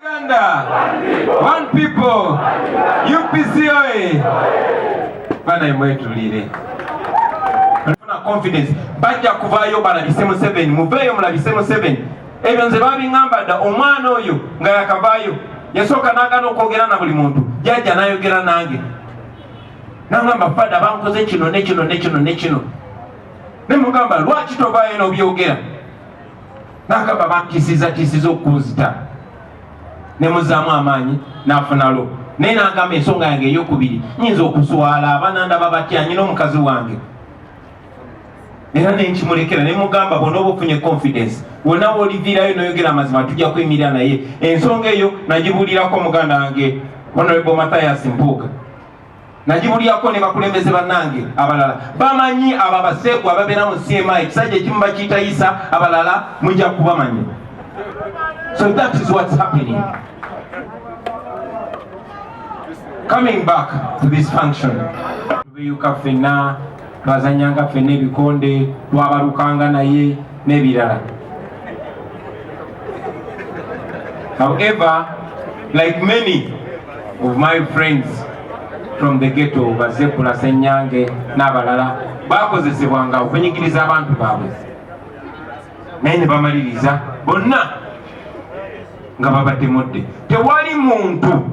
Uganda, one people, UPCOA. Bana imwetulire. Tuna confidence. Bajja kuvayo balabisemu 7, muveyo mulabisemu 7. Ebyo nze babingamba dda omwana oyo nga yakavayo. Yasooka n'agaana okwogera na buli muntu. Jajja n'ayogera nange. N'angamba fada bankoze kino ne kino ne kino ne kino. Ne mugamba lwaki tovaayo n'obyogera? N'agamba bankisiza okkunzita. Ne muzaamu amaanyi n'afunalo. Naye n'agamba ensonga yange ey'okubiri nyinza okuswala abananda babatya nyina omukazi wange. Era nenkimulekera ne mugamba bonna oba ofunye confidence wonna w'oliviirayo n'oyogera amazima tujja kwemirira naye. Ensonga eyo nagibulirako muganda wange Honorable Mathias Mpuuga. Nagibulirako ne bakulembeze bannange abalala. Bamanyi abo Abasse ababeera mu CMI ekisajja ekimu bakiyita Isa abalala mujja kubamanya. So that is what's happening. Coming back to this function. Tuyuka fena, bazanyanga fene bikonde, wabarukanga naye nebirala. However, like many of my friends from the ghetto, Bazekula Senyange, Nabalala, bakozesebwanga okunyigiriza abantu baabwe. Naye ne bamaliriza bonna nga babatemudde. Tewali muntu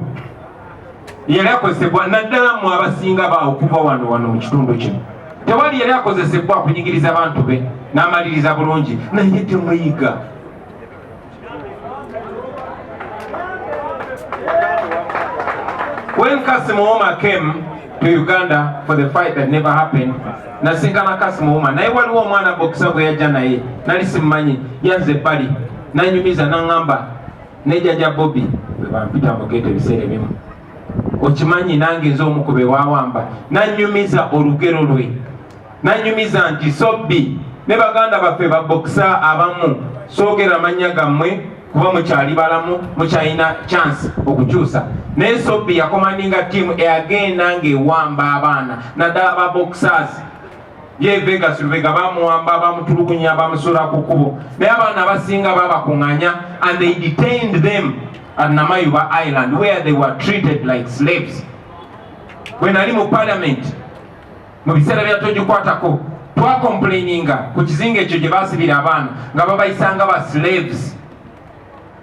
yali akozesebwa naddala mu abasinga baawo okuva wano mu kitundu kino. Tewali yali akozesebwa okunyigiriza abantu be n'amaliriza bulungi naye temuyiga. When Kassim Ouma came to Uganda for the fight that never happened, nasinkana Kassim Ouma naye waliwo omwana bokisa gwe yajja naye nali simumanyi yanze ebbali nanyumiza n'angamba nejjaja Bobi bwe bampita mu ghetto ebiseera ebimu. Okimanyi nange nze omu ku be waawamba nanyumiza olugero lwe. Nanyumiza nti Sobbi ne baganda baffe babokisa abamu soogera amannya gammwe kuba mukyali balamu mukyalina chance okukyusa. Naye Sobbi yakomandinga tiimu eyagenda ng'ewamba abaana naddala ba boxers. Ye Vegas Lubega bamuwamba bamutulugunya bamusula ku kkubo. Naye abaana abasinga babakuŋŋanya and they detained them at Namayuba Island where they were treated like slaves. When ali mu parliament mu biseera bya togikwatako twakomplaininga ku kizinga ekyo gye baasibira abaana nga babayisanga ba slaves.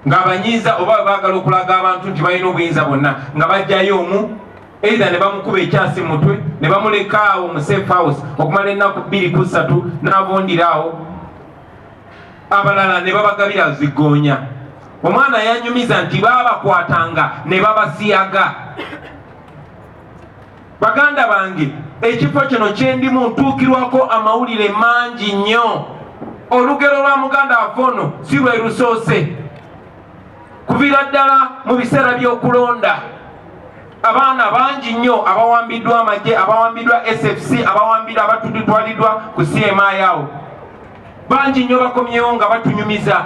Nga banyiiza oba baagala okulaga abantu nti balina obuyinza bonna nga bajjayo omu either ne bamukuba ekyasi mu mutwe ne bamuleka awo mu safe house okumala ennaku 2 ku 3 n'abondira awo abalala ne babagabira zigoonya. Omwana yanyumiza nti babakwatanga ne babasiyaga. Baganda bange ekifo kino kyendimu ntuukirwako amawulire mangi nnyo. Olugero lwa muganda afono si lwe lusoose. Kuviira ddala mu biseera by'okulonda abaana bangi nnyo abawambiddwa amagye, abawambiddwa SFC, abawambiddwa abatutwaliddwa ku CMI awo. Bangi nnyo bakomyewo nga batunyumiza.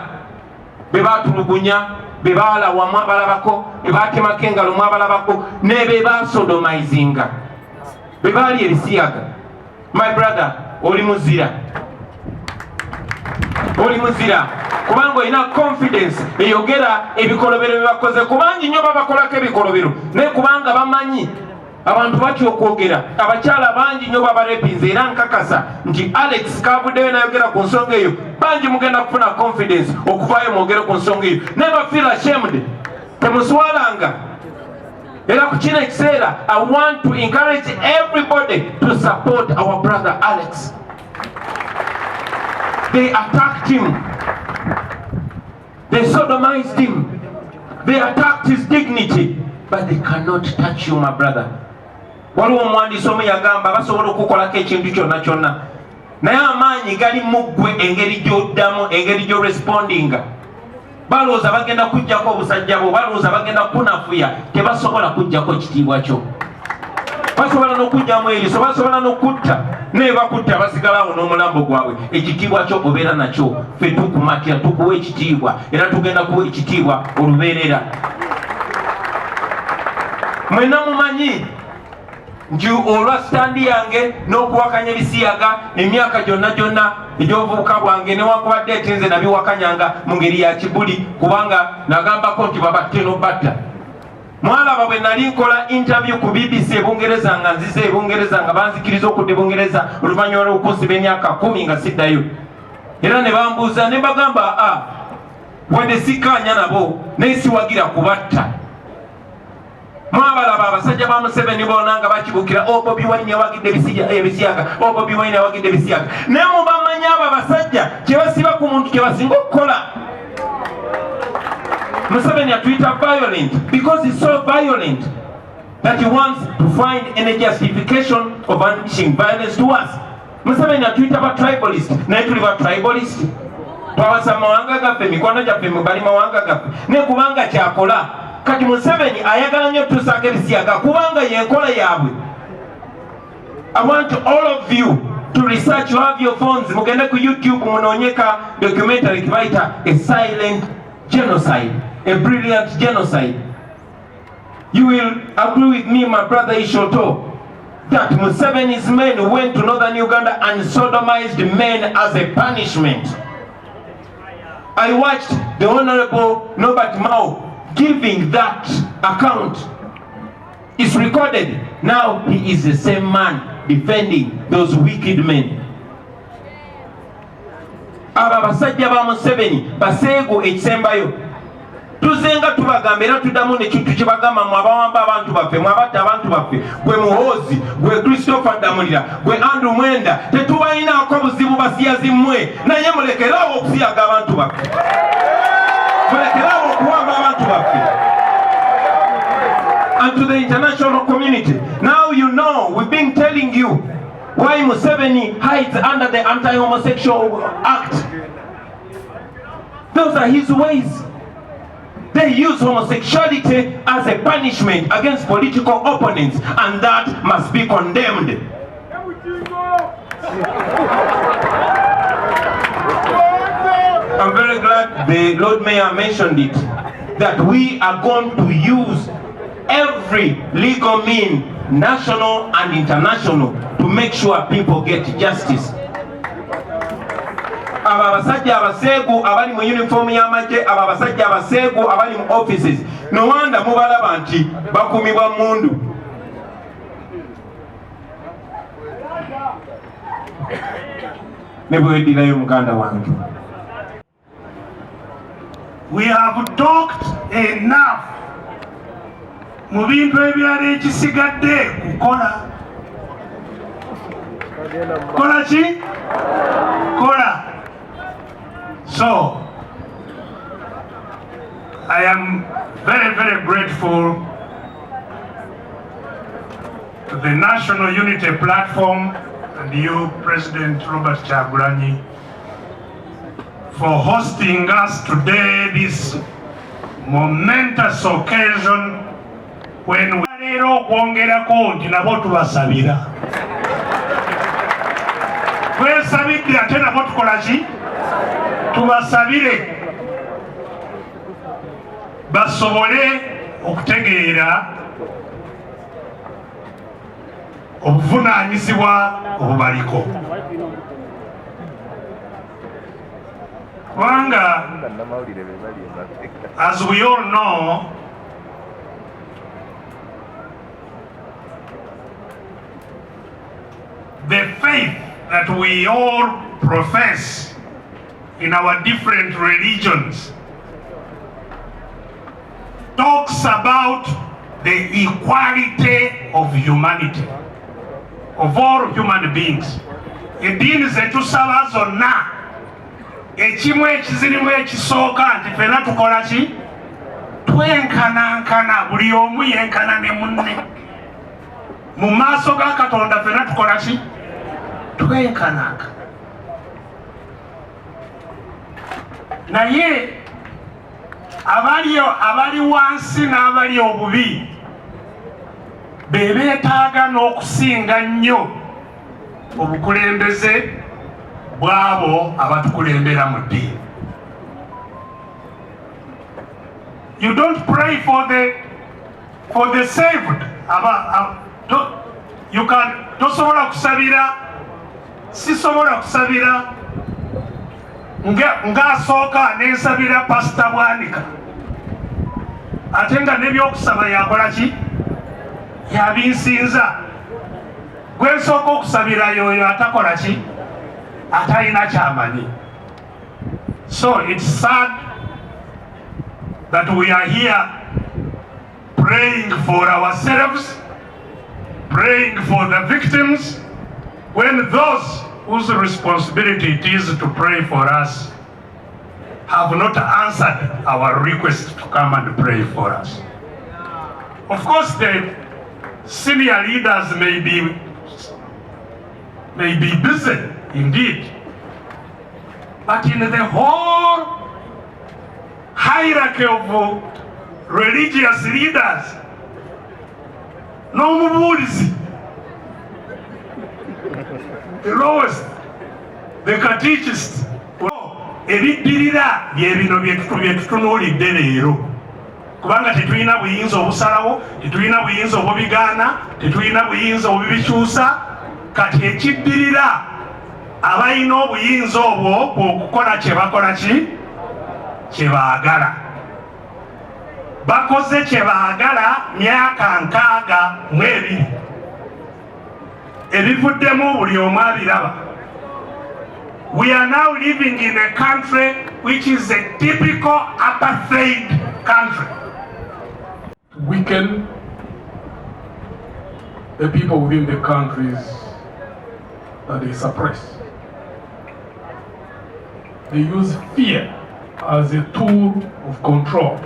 Be baatulugunya, be baala wamu abalabako, be baatemako engalo mu abalabako, ne be baasodomizinga. Be baali ebisiyaga. My brother, oli muzira. Oli muzira. Kubanga olina confidence eyogera ebikolobero bye bakoze. Kubangi nnyo babakolako ebikolobero naye kubanga bamanyi abantu batya okwogera. Abakyala bangi nnyo babarepinze era nkakasa nti Alex kavuddeyo nayogera ku nsonga eyo bangi mugenda kufuna confidence okuvaayo mwogere ku nsonga eyo. Never feel ashamed. Temuswalanga. Era ku kino ekiseera I want to encourage everybody to support our brother Alex. They attacked him. They sodomized him. They attacked his dignity. But they cannot touch you, my brother. Waliwo omuwandiisi omu yagamba basobola okukolako ekintu kyonna kyonna naye amaanyi gali mu ggwe engeri gy'oddamu engeri gy'orespondinga. Balowooza bagenda kuggyako obusajja bwo, balowooza bagenda kunafuya, tebasobola kuggyako ekitiibwa kyo. Basobola n'okugyamu eriiso, basobola n'okutta naye bakutta basigalawo n'omulambo gwabwe. Ekitiibwa kyo obeera nakyo. Ffe tukumatira tukuwa ekitiibwa era tugenda kuwa ekitiibwa olubeerera. Mwenna mumanyi nti olwa standi yange n'okuwakanya ebisiyaga emyaka gyonna egy'obuvubuka bwange newankubadde eti nze nabiwakanyanga mu ngeri ya kibuli kubanga nagambako nti babatte n'obatta. Mwalaba bwe nali nkola interview ku BBC ebungereza nga nzize ebungereza nga banzikiriza okudda ebungereza oluvannyuma lw'okunsiba emyaka 10 nga siddayo, era ne bambuuza ne bagamba wadde sikkaanya nabo naye siwagira kubatta. Mwabalaba abasajja ba Museveni bonna nga bakibukira Bobi Wine yawagidde ebisiyaga, Bobi Wine yawagidde ebisiyaga, naye mubamanyi abo abasajja kye basiba ku muntu kye basinga okukola. Museveni atuyita violent because he's so violent that he wants to find any justification of unleashing violence to us. Museveni atuyita ba tribalist, naye tuli ba tribalist. Twawasa mawanga gaffe, mikono gyaffe bali mawanga gaffe, naye kubanga kyakola. Kati Museveni ayagala nnyo tusaako ebisiyaga kubanga yenkola yaabwe. I want all of you to research, you have your phones, mugende ku YouTube munoonyeka documentary kibayita A Silent Genocide, a brilliant genocide. You will agree with me, my brother Ishoto, that Museveni's men went to northern Uganda and sodomized men as a punishment. I watched the Honorable Norbert Mao giving that account. It's recorded. Now he is the same man defending those wicked men. Aba basajja ba Museveni baseego ekisembayo. Tuzenga tubagamba era tuddamu nekintu kibagamba mu abawamba abantu baffe, mu abatta abantu baffe, gwe Muhoozi, gwe Christopher Damulira, gwe Andrew Mwenda, tetubalinaako buzibu basiyazi mmwe, naye mulekeraawo okusiyaga abantu baffe. Mulekeraawo okuwamba abantu baffe. And to the international community, now you know, we've been telling you why Museveni hides under the Anti-Homosexual Act. Those are his ways. They use homosexuality as a punishment against political opponents, and that must be condemned. I'm very glad the Lord Mayor mentioned it, that we are going to use every legal mean, national and international, to make sure people get justice. Aba abasajja abaseegu abali mu uniform y'amagye, aba abasajja abaseegu abali mu offices, no wanda mubalaba nti bakumibwa mundu. Ne bwedirayo muganda wange. We have talked enough mu bintu ebirala ekisigadde kukola. Kola ki? Kola. So, I am very, very grateful to the National Unity Platform and you, President Robert Kyagulanyi, for hosting us today, this momentous occasion when we are kwongerako nti nabo tubasabira. Twesabidde ate nabo tukola ki? Tubasabire basobole okutegeera obuvunaanyizibwa obubaliko. Kubanga, as we all know, the faith that we all profess in our different religions talks about the equality of humanity, of all human beings. Eddiini zetusaba zonna ekimu ekizirimu ekisooka nti ffenna tukola ki? Twenkanankana, buli omu yenkana ne munne. Mu maaso ga Katonda ffenna tukola ki? Twenkanankana. Naye abali wansi n'abali obubi be beetaaga n'okusinga nnyo obukulembeze bw'abo abatukulembera mu ddiini. You don't pray for the saved. tosobola kusabira, sisobola kusabira ng'asooka n'ensabira Pasita Bwanika ate nga n'ebyokusaba yakola ki? Yabinsinza. Gwe nsooka okusabira yoyo atakola ki? Atalina kyamanyi. So it's sad that we are here praying for ourselves, praying for the victims, when those whose responsibility it is to pray for us have not answered our request to come and pray for us. Of course, the senior leaders may be busy indeed, but in the whole hierarchy of religious leaders, n'omubuulizi, the lowest, the catechist, ebiddirira byebino byetutunuulidde leero, kubanga tetulina buyinza obusalawo, tetulina buyinza obubigaana, tetulina buyinza obubikyusa. Kati ekiddirira abalina obuyinza obwo okukola kye bakola ki? Kye baagala. Bakoze kye baagala myaka 62 ebivuddemu buli omu abiraba. We are now living in a country which is a typical apartheid country. To weaken the people within the countries that they suppress. They use fear as a tool of control.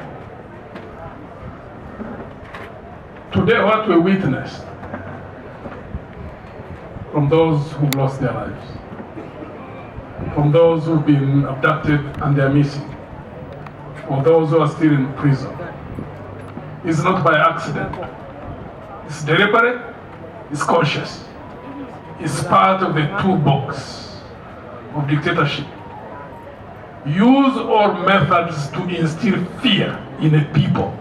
Today, what we witnessed from those who've lost their lives, from those who've been abducted and they're missing, or those who are still in prison, is not by accident. It's deliberate, it's conscious. It's part of the toolbox of dictatorship. Use all methods to instill fear in the people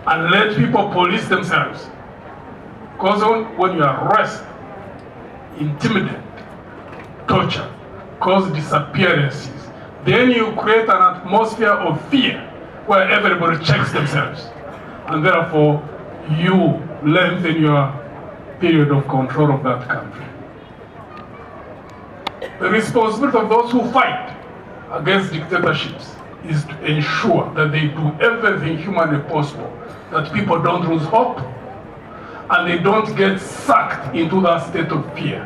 and let people police themselves. Because when you arrest, intimidate, torture, cause disappearances, then you create an atmosphere of fear where everybody checks themselves. And therefore, you lengthen your period of control of that country. The responsibility of those who fight against dictatorships is to ensure that they do everything humanly possible, that people don't lose hope and they don't get sucked into that state of fear.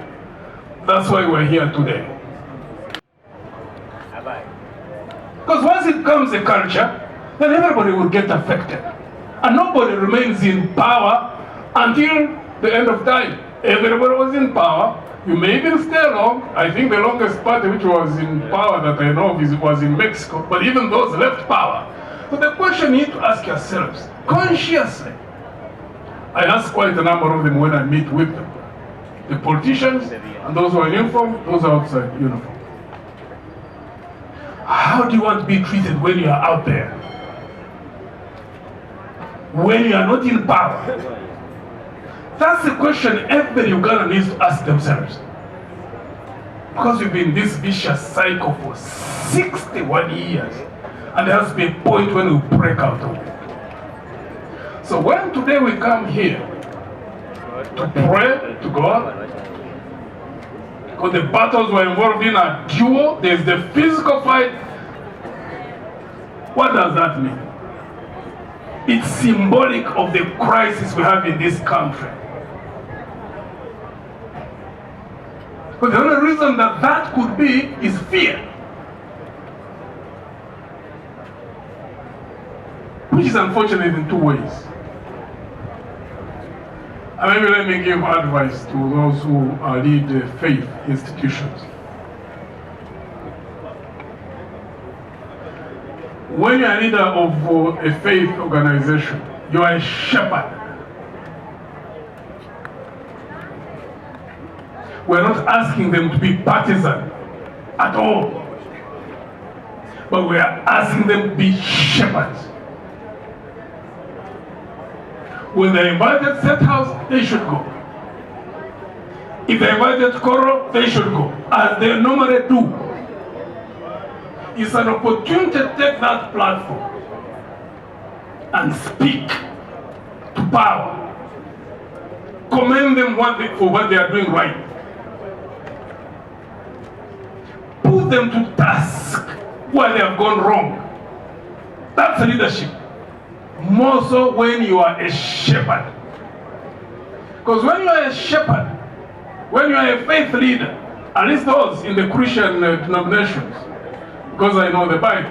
That's why we're here today. Because once it becomes a culture, then everybody will get affected. And nobody remains in power until the end of time. Everybody was in power. You may even stay long. I think the longest party which was in power that I know of was in Mexico, but even those left power. So the question you need to ask yourselves, consciously. I ask quite a number of them when I meet with them. The politicians and those who are in uniform, those are outside uniform. How do you want to be treated when you are out there? When you are not in power? That's the question every Ugandan needs to ask themselves. Because we've been in this vicious cycle for 61 years. And there has to be a point when we break out of it. So when today we come here to pray to God, because the battles we're involved in are dual, there's the physical fight. What does that mean? It's symbolic of the crisis we have in this country. But the only reason that could be is fear. Which is unfortunate in two ways. And maybe let me give advice to those who lead faith institutions. When you are a leader of a faith organization, you are a shepherd. We're not asking them to be partisan at all, but we are asking them to be shepherds. When they're invited to State House, they should go. If they're invited to quarrel, they should go, as they normally do. It's an opportunity to take that platform and speak to power. Commend them for what they are doing right. Put them to task where they have gone wrong. That's leadership. More so when you are a shepherd. Because when you are a shepherd, when you are a faith leader, at least those in the Christian denominations, because I know the Bible,